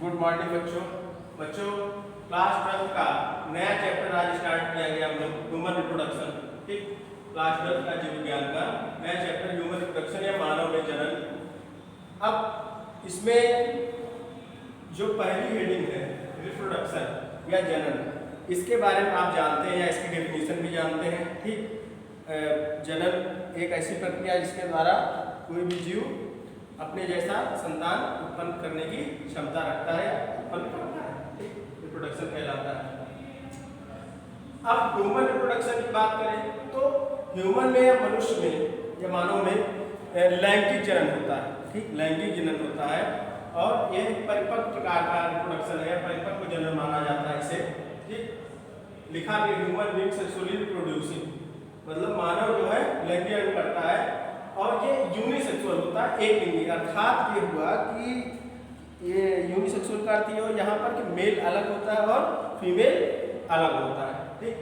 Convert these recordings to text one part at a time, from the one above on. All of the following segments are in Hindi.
गुड मॉर्निंग बच्चों। बच्चों क्लास 12 का नया चैप्टर आज स्टार्ट किया गया हम लोग ह्यूमन रिप्रोडक्शन। ठीक, क्लास 12 का जीव विज्ञान का नया चैप्टर ह्यूमन रिप्रोडक्शन या मानव में जनन। अब इसमें जो पहली हेडिंग है रिप्रोडक्शन या जनन, इसके बारे में आप जानते हैं या इसकी डेफिनेशन भी जानते हैं। ठीक, जनन एक ऐसी प्रक्रिया जिसके द्वारा कोई भी जीव अपने जैसा संतान उत्पन्न करने की क्षमता रखता है, उत्पन्न करता है। ठीक, रिप्रोडक्शन कहलाता है। अब ह्यूमन रिप्रोडक्शन की बात करें तो ह्यूमन में या मनुष्य में या मानव में लैंगिक जनन होता है। ठीक, लैंगिक जनन होता है और यह परिपक्व प्रकार का रिप्रोडक्शन है, परिपक्व जनन माना जाता है इसे। ठीक, लिखा भी ह्यूमन बीइंग सेक्सुअली रिप्रोड्यूसिंग, मतलब मानव जो है लैंगिक जनन करता है और ये यूनिसेक्सुअल होता है, एक लिंगी। अर्थात ये हुआ कि ये यूनिसेक्सुअल का अर्थ ये हो यहाँ पर कि मेल अलग होता है और फीमेल अलग होता है। ठीक,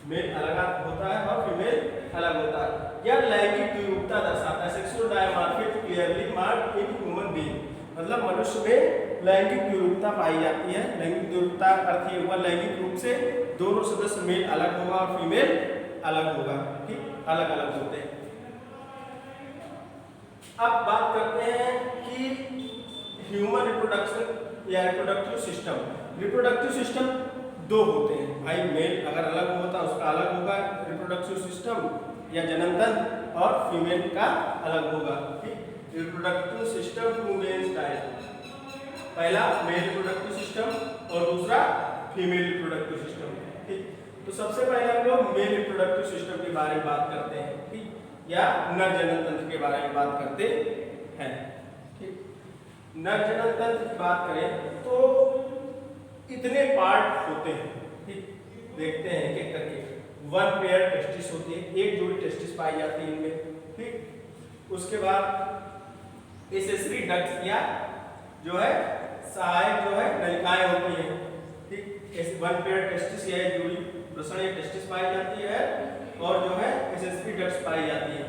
मेल अलग होता है और फीमेल अलग होता है। यह लैंगिक द्विरूपता दर्शाता है, sexual dimorphism clearly marked in human being, मतलब मनुष्य में लैंगिक द्विरूपता पाई जाती है। लैंगिक द्विरूपता का अर्थ ये हुआ लैंगिक रूप से दोनों सदस्य मेल अलग होगा और फीमेल अलग होगा। ठीक, अलग अलग होते हैं। अब बात करते हैं कि ह्यूमन रिप्रोडक्शन या रिप्रोडक्टिव सिस्टम। रिप्रोडक्टिव सिस्टम दो होते हैं भाई, मेल अगर अलग होता उसका अलग होगा रिप्रोडक्टिव सिस्टम या जनन तंत्र, और फीमेल का अलग होगा। ठीक, reproductive system two main type, पहला मेल रिप्रोडक्टिव सिस्टम और दूसरा फीमेल रिप्रोडक्टिव सिस्टम। ठीक, तो सबसे पहले हम लोग मेल रिप्रोडक्टिव सिस्टम के बारे में बात करते हैं। ठीक, या नर जनन तंत्र के बारे में बात करते हैं। ठीक, नर जनन तंत्र की बात करें तो इतने पार्ट होते हैं। ठीक, देखते हैं एक एक करके। वन पेयर टेस्टिस होती है, एक जोड़ी टेस्टिस पाई जाती है इनमें। ठीक, उसके बाद एसेसरी डक्ट्स या जो है सहायक जो है नलिकाएं होती हैं। ठीक, वन पेयर टेस्टिस या एक जोड़ी वृषण या टेस्टिस पाई जाती है और जो है एसेसरी डक्ट्स पाई जाती है।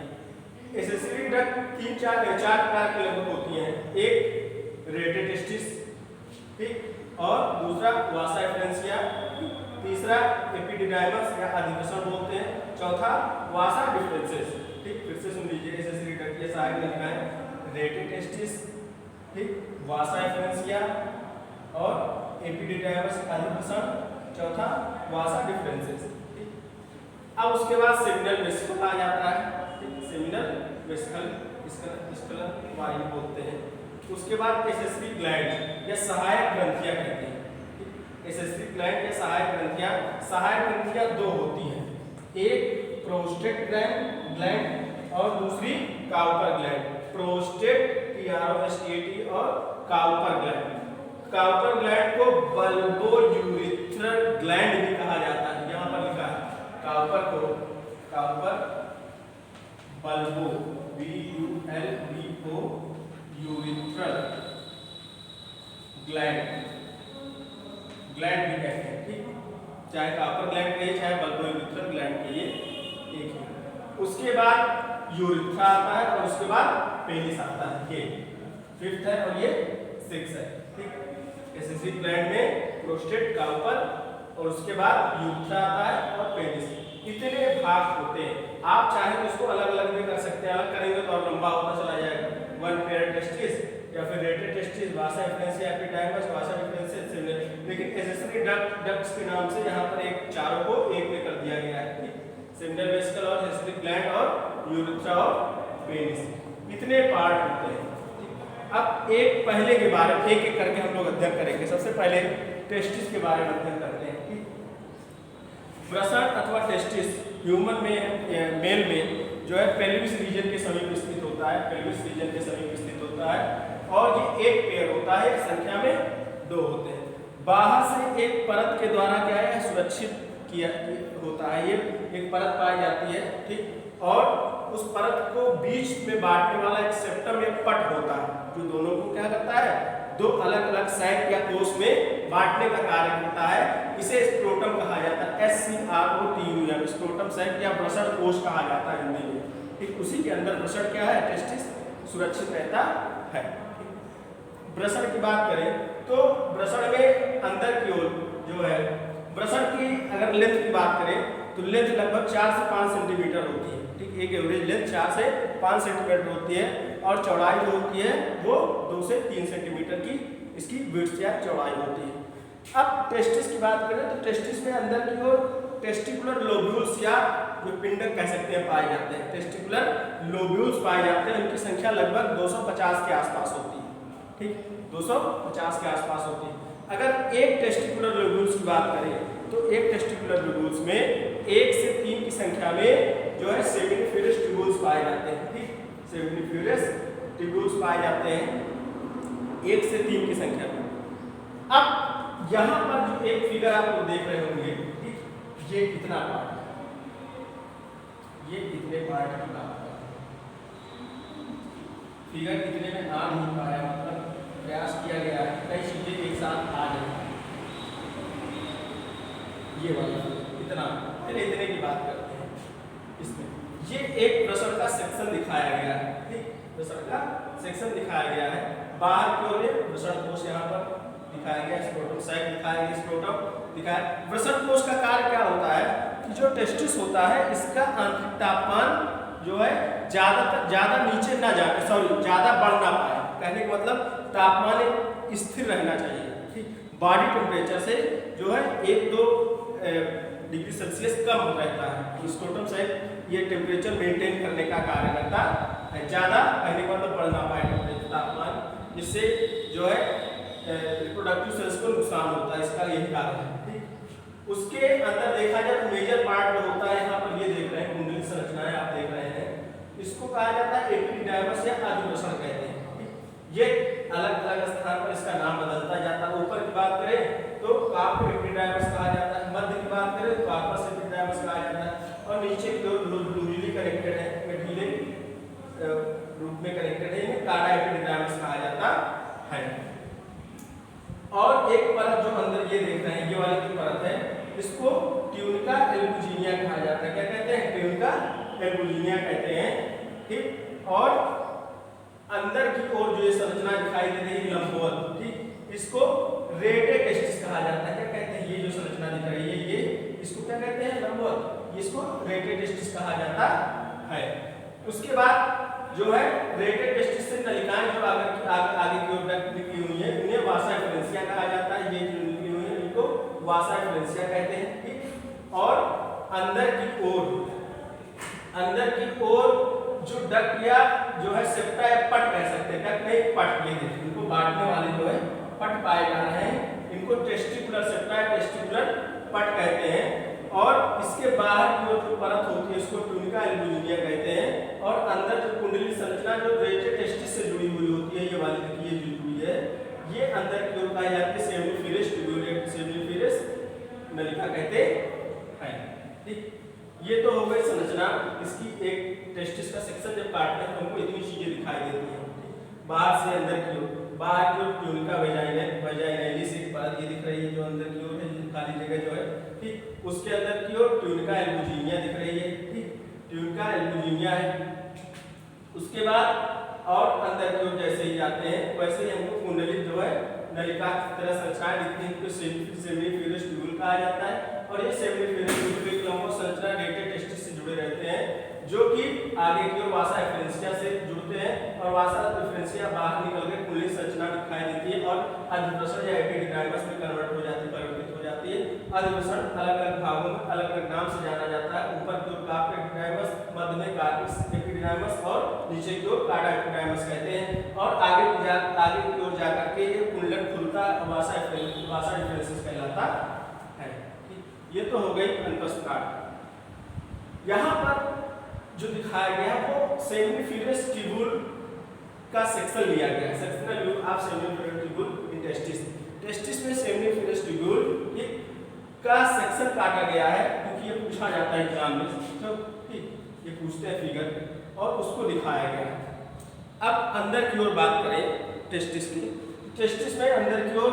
एसेसरी डक्ट चार प्रकार की लगभग होती हैं। एक रेटे टेस्टिस, ठीक, और दूसरा वासा एफ्रेंसिया, तीसरा एपिडिडाइमस या अधिवसन बोलते हैं, चौथा वासा डिफरेंसेस। ठीक, फिर से सुन लीजिए, एसेसरी डक्ट ये सहायक नलिकाएं रेटे टेस्टिस, ठीक, वासा एफ्रेंसिया और एपिडिडाइमस अधिवसन, चौथा वासा डिफरेंसेस। अब उसके बाद सेमिनल वेसिकल आ जाता है। सेमिनल वेसिकल इसका वायु बोलते हैं। उसके बाद एसेसरी ग्लैंड या सहायक ग्रंथियां कहते हैं। एसेसरी ग्लैंड या सहायक ग्रंथियां दो होती हैं, एक प्रोस्टेट ग्लैंड और दूसरी काउपर ग्लैंड। प्रोस्टेट PROSTAT और काउपर ग्लैंड। काउपर ग्लैंड को बल्बो यूरिथ्रल ग्लैंड भी कहा जाता है, यहाँ पर लिखा है काउपर को Cowper bulbo BULBO urethral gland भी कहते हैं। ठीक, चाहे काउपर ग्लैंड कहिए चाहे बल्बो यूरिथ्रल ग्लैंड कहिए, एक ही। उसके बाद यूरिथ्रा आता है और उसके बाद पेनिस आता है, ये फिफ्थ है और ये सिक्स है। ठीक, एसेसरी ग्लैंड में प्रोस्टेट, काउपर और उसके बाद यूरिथ्रा आता है और पेनिस, इतने भाग होते हैं। आप चाहे तो इसको अलग अलग भी कर सकते हैं, अलग करेंगे तो और लंबा होता चला जाएगा। वन पेयर टेस्टिस या फिर रेटेड टेस्टिस, वासा एफ्रेंसिया, एपिडाइमस, वासा डिफरेंसेस, सेमिनल। लेकिन एसेसरी डक्ट्स के नाम से यहाँ पर एक चारों को एक में कर दिया गया है। सेमिनल वेसिकल और एसेसरी ग्लैंड और यूरिथ्रा और पेनिस, इतने पार्ट होते हैं। अब एक पहले के बारे में एक एक करके हम लोग अध्ययन करेंगे। सबसे पहले टेस्टिस के बारे में अध्ययन करते हैं। वृषण अथवा टेस्टिस ह्यूमन में मेल में जो है पेल्विस रीजन के समीप स्थित होता है, पेल्विस रीजन के समीप स्थित होता है और ये एक पेयर होता है, संख्या में दो होते हैं। बाहर से एक परत के द्वारा क्या है सुरक्षित किया होता है, ये एक परत पाई जाती है। ठीक, और उस परत को बीच में बांटने वाला एक सेप्टम या पट होता है जो दोनों को क्या करता है, दो अलग अलग साइड या कोष में बांटने का कार्य करता है। इसे स्क्रोटम कहा जाता है, SCROTUM, स्क्रोटम साइड या वृषण कोष कहा जाता है हिंदी में। ठीक, उसी के अंदर वृषण क्या है, टेस्टिस सुरक्षित रहता है। वृषण की बात करें तो वृषण में अंदर की ओर जो है वृषण की अगर लेंथ की बात करें तो लेंथ लगभग 4 से 5 सेंटीमीटर होती है। ठीक, एक एवरेज लेंथ 4 से 5 सेंटीमीटर होती है और चौड़ाई जो होती है वो 2 से 3 सेंटीमीटर की इसकी विड्थ या चौड़ाई होती है। अब टेस्टिस की बात करें तो टेस्टिस में अंदर की ओर टेस्टिकुलर लोब्यूल्स या जो पिंडक कह सकते हैं पाए जाते हैं। टेस्टिकुलर लोब्यूल्स पाए जाते हैं, उनकी संख्या लगभग 250 के आसपास होती है। ठीक, 250 के आसपास होती है। अगर एक टेस्टिकुलर लोब्यूल्स की बात करें तो एक टेस्टिकुलर ट्यूब्यूल्स में 1 से 3 की संख्या में जो है सेमिनिफेरस ट्यूब्यूल्स पाए जाते हैं। ठीक, सेमिनिफेरस ट्यूब्यूल्स पाए जाते हैं 1 से 3 की संख्या में। अब यहाँ पर जो एक फिगर आप लोग देख रहे होंगे, ठीक, ये कितना पार्ट है, ये कितने पार्ट की बात है, फिगर कितने में आ नहीं पाया, मतलब प्रयास किया गया है कई चीजें एक साथ आ जाए। ये वाला इतना, फिर इतने की बात करते हैं। इसमें ये एक प्रेशर का सेक्शन दिखाया गया है। ठीक, प्रेशर का सेक्शन दिखाया गया है। बाहर की ओर प्रेशर कोश यहाँ पर दिखाया गया, स्क्रोटम साइड दिखाया गया, स्क्रोटम दिखाया। प्रेशर कोश का कार्य क्या होता है कि जो टेस्टिस होता है इसका आंतरिक तापमान जो है ज्यादा नीचे ना जाए, ज्यादा बढ़ ना पाए। कहने का मतलब तापमान स्थिर रहना चाहिए। ठीक, बॉडी टेम्परेचर से जो है 1-2 डिग्री सेल्सियस कम रहता है। स्क्रोटम साइड ये टेम्परेचर मेंटेन करने का कार्य करता है, ज्यादा कहने का मतलब बढ़ ना पाए टेम्परेचर तापमान, जिससे जो है रिप्रोडक्टिव सेल्स को नुकसान होता है, इसका यही कारण है। ठीक, उसके अंदर देखा जाए तो मेजर पार्ट जो होता है यहाँ पर ये देख रहे हैं, कुंडली संरचनाएं आप देख रहे हैं, इसको कहा जाता है एपिडिडाइमस या आदिवृषण कहते हैं। ये अलग अलग स्थान पर इसका नाम बदलता जाता है। ऊपर की बात करें तो कार्प एपिडिडाइमस कहा जाता है, मध्य की बात करें तो कार्पस एपिडिडाइमस कहा जाता है, और नीचे की ओर लूजली कनेक्टेड है, गठीले रूप में कनेक्टेड है, इन्हें कार्डा एपिडिडाइमस कहा जाता है। और एक परत जो अंदर ये देख रहे हैं, ये वाली जो परत है इसको ट्यूनिका एल्बुजिनिया कहा जाता है। क्या कहते हैं? ट्यूनिका एल्बुजिनिया कहते हैं। ठीक, और अंदर की ओर जो ये संरचना दिखाई दे रही है लंबवत, ठीक, इसको रेटे टेस्टिस कहा जाता है। क्या कहते हैं? ये जो संरचना दिख रही है ये इसको क्या कहते हैं? लंबवत, इसको रेटे टेस्टिस कहा जाता है। उसके बाद जो है रेटे टेस्टिस से नलिकाएं जो आगे की ओर निकली हुई है उन्हें वासा एफरेंसिया कहा जाता है। ये जो निकली हुई है इनको वासा एफरेंसिया कहते हैं। ठीक, और अंदर की ओर जो डक्ट या जो है सेप्टा या पट कह सकते हैं, डक्ट नहीं पट, ये देखिए इनको बांटने वाले जो है पट पाए जा रहे हैं, इनको टेस्टिकुलर सेप्टा या टेस्टिकुलर पट कहते हैं। और इसके बाहर की जो परत होती है इसको ट्यूनिका एल्बुजिनिया कहते हैं। और अंदर जो कुंडली संरचना जो रेटे टेस्टिस से जुड़ी हुई होती है, ये वाली देखिए जुड़ी हुई है, ये अंदर की ओर पाई जाती है सेमिनिफेरस ट्यूब्यूल, सेमिनिफेरस नलिका कहते हैं। ठीक, ये तो हो गई संरचना इसकी। एक टेस्टिस का सेक्शन जब काटते हैं तो हमको इतनी चीजें दिखाई देती हैं। बाहर से अंदर की ओर, बाहर की ओर ट्यूनिका वेजाइनालिस एक परत ये दिख रही है जो अंदर की ओर है, खाली जगह जो है। ठीक, उसके अंदर की ओर ट्यूनिका एल्बुजिनिया दिख रही है। ठीक, ट्यूनिका एल्बुजिनिया है। उसके बाद और अंदर की ओर जैसे ही जाते हैं वैसे ही हमको कुंडली जो है नलिका की तरह संरचनाएं दिखती हैं, तो सेमिनिफेरस ट्यूब्यूल कहा जाता है। और ये सेमिनिफेरस ट्यूब्यूल एक लंबवत संरचना रेटे टेस्टिस से जुड़े रहते हैं, जो कि आगे की ओर वासा एफरेंसिया से जुड़ते हैं, और वासा एफरेंसिया बाहर निकलकर कुंडली संरचना दिखाई देती है और अधिवृषण या एपिडिडाइमस में परिवर्तित हो जाती है। अधिवृषण अलग अलग भागों में अलग अलग नाम से जाना जाता है। ऊपर की ओर कार्प एपिडिडाइमस, मध्य में कार्पिस एपिडिडाइमस और नीचे की ओर कार्डा एपिडिडाइमस कहते हैं। और आगे की ओर जाकर के ये कुंडलन खुलता वासा डिफरेंसेस कहलाता है। ये तो हो गई अनपस्ट कार्ड। यहाँ पर जो दिखाया गया है वो सेमिनिफेरस ट्यूब्यूल का सेक्शन लिया गया है। Sectional view of seminiferous tubule in testis. Testis में सेमिनिफेरस ट्यूब्यूल का सेक्शन काटा गया है, क्योंकि ये पूछा जाता है एग्जाम में, तो ठीक ये पूछते हैं फिगर और उसको दिखाया गया है। अब अंदर की ओर बात करें टेस्टिस की। टेस्टिस में अंदर की ओर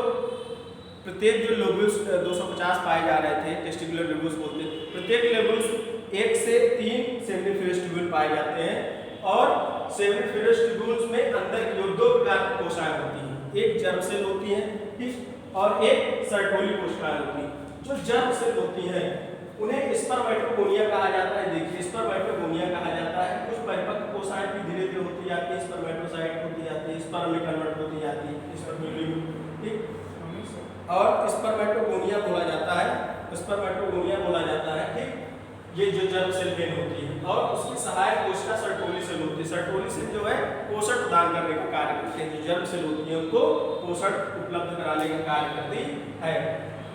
प्रत्येक जो लोब्यूल्स 250 पाए जा रहे थे, टेस्टिकुलर लोब्यूल्स बोलते हैं, प्रत्येक लोब्यूल्स 1 से 3 सेमिनिफेरस ट्यूब्यूल पाए जाते हैं। और सेमिनिफेरस ट्यूब्यूल्स में अंदर की ओर 2 प्रकार की कोशिकाएं होती हैं। एक जर्म सेल होती है, ठीक, और एक सर्टोली कोशिकाएं होती हैं। जो जर्म सेल होती हैं उन्हें स्पर्मेटोगोनिया कहा जाता है। देखिए स्पर्मेटोगोनिया कहा जाता है। कुछ परिपक्व कोशिकाएं भी धीरे धीरे होती जाती है, स्पर्मेटोसाइट होती जाती है, स्पर्म में कन्वर्ट होती जाती है, स्पर्म, ठीक, और स्पर्मेटोगोनिया बोला जाता है, स्पर्मेटोगोनिया बोला जाता है, ठीक। ये जो जर्म सेल मेन होती है और उसकी सहायक कोशिका सर्टोली सेल होती है। सर्टोली सेल जो है पोषण प्रदान करने का कार्य करती है। जो जर्म सेल होती है उनको पोषण उपलब्ध कराने का कार्य करती है।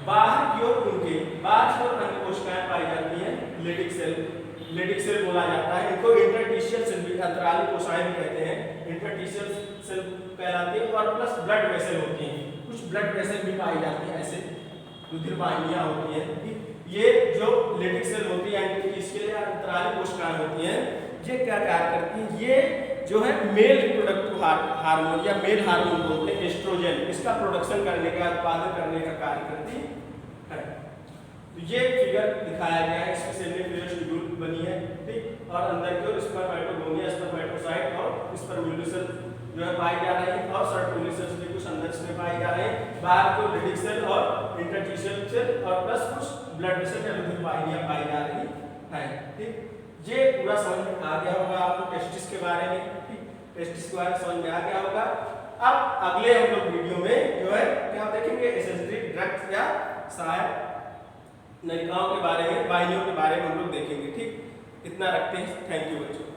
बाहर की ओर उनके बाहर की ओर अन्य कोशिकाएं पाई जाती हैं, लेडिक सेल बोला जाता है। इनको इंटरस्टिशियल सेल भी, अंतराली कोशिकाएं भी कहते हैं, इंटरस्टिशियल सेल कहलाती है। और प्लस ब्लड वेसल होती हैं, कुछ ब्लड वेसल भी पाई जाती हैं, ऐसे रुधिर वाहिनियां होती हैं। ये जो लेडिक सेल होती है इंटरस्टिशियल या अंतराली कोशिकाएं होती हैं, ये क्या कार्य करती हैं, ये जो है मेल रिप्रोडक्टिव हार्मोन या मेल हार्मोन बोलते हैं एस्ट्रोजन, इसका प्रोडक्शन करने का, उत्पादन करने का कार्य करती है। तो ये फिगर दिखाया गया है, इसमें सेमी शेड्यूल बनी है, ठीक, और अंदर की ओर स्पर्मेटोगोनिया, स्पर्मेटोसाइट और स्पर्मेटोसेल जो है पाई जा रही है, और सर्टोली सेल्स भी कुछ अंदर इसमें पाई जा रहे हैं। बाहर की ओर लेडिक सेल और इंटरस्टिशियल सेल और प्लस कुछ ब्लड वेसल या रुधिर वाहिनियां पाई जा रही है, ठीक। ये पूरा समझ में आ गया होगा आपको टेस्टिस के बारे में, ठीक, टेस्टिस के बारे में समझ में आ गया होगा। अब अगले हम लोग वीडियो में जो है क्या देखेंगे, एसेंशियल ड्रग्स या सहायक नलिकाओं के बारे में, वाहिनियों के बारे में हम लोग देखेंगे, ठीक। इतना रखते हैं, थैंक यू बच्चों।